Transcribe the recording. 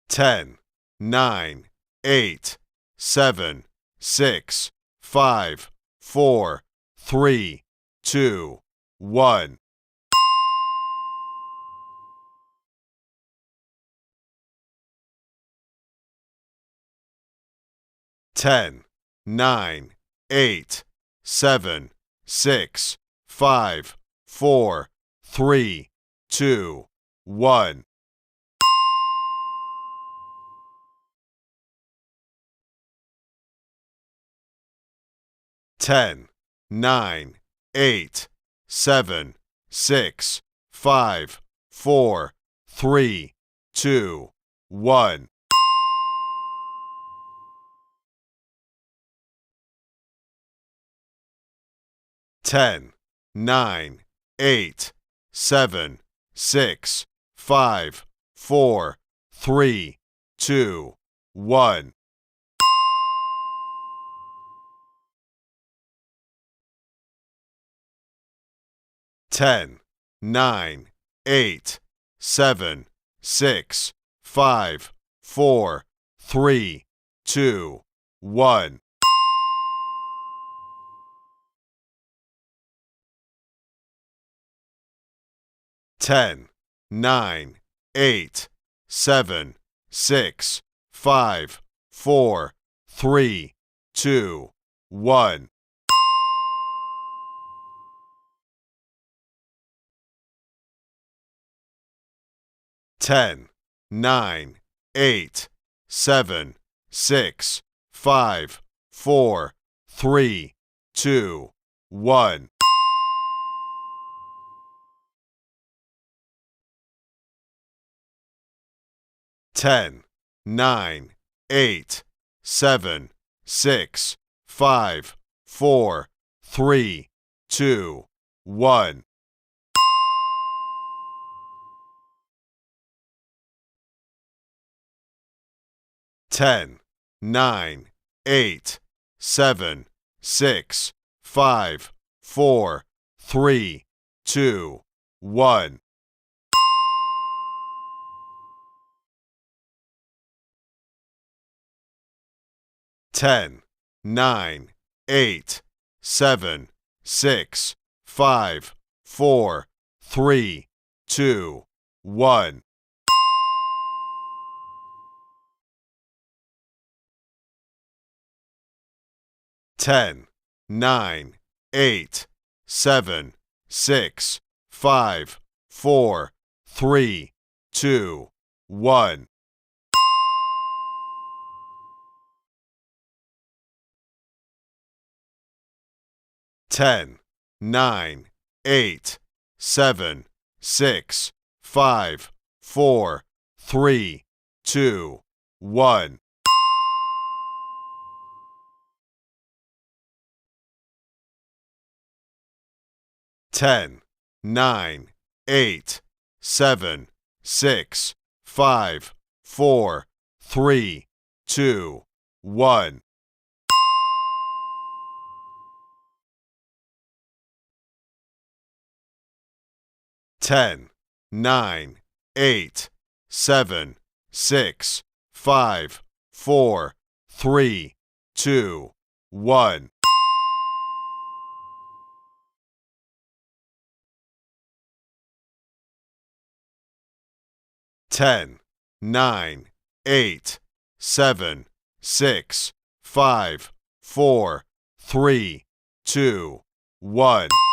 10, 9, 8, 7, 6, 5, 4, 3, 2, 1. 10, 9, 8, 7, 6, 5, 4, 3, 2, 1. 10, 9, 8, 7, 6, 5, 4, 3, 2, 1. 10, 9, 8, 7, 6, 5, 4, 3, 2, 1. 10, 9, 8, 7, 6, 5, 4, 3, 2, 1. 10, 9, 8, 7, 6, 5, 4, 3, 2, 1. 10, 9, 8, 7, 6, 5, 4, 3, 2, 1. 10, 9, 8, 7, 6, 5, 4, 3, 2, 1. 10, 9, 8, 7, 6, 5, 4, 3, 2, 1. 10, 9, 8, 7, 6, 5, 4, 3, 2, 1. 10, 9, 8, 7, 6, 5, 4, 3, 2, 1. 10, 9, 8, 7, 6, 5, 4, 3, 2, 1. 10, 9, 8, 7, 6, 5, 4, 3, 2, 1. 10, 9, 8, 7, 6, 5, 4, 3, 2, 1. 10, 9, 8, 7, 6, 5, 4, 3, 2, 1.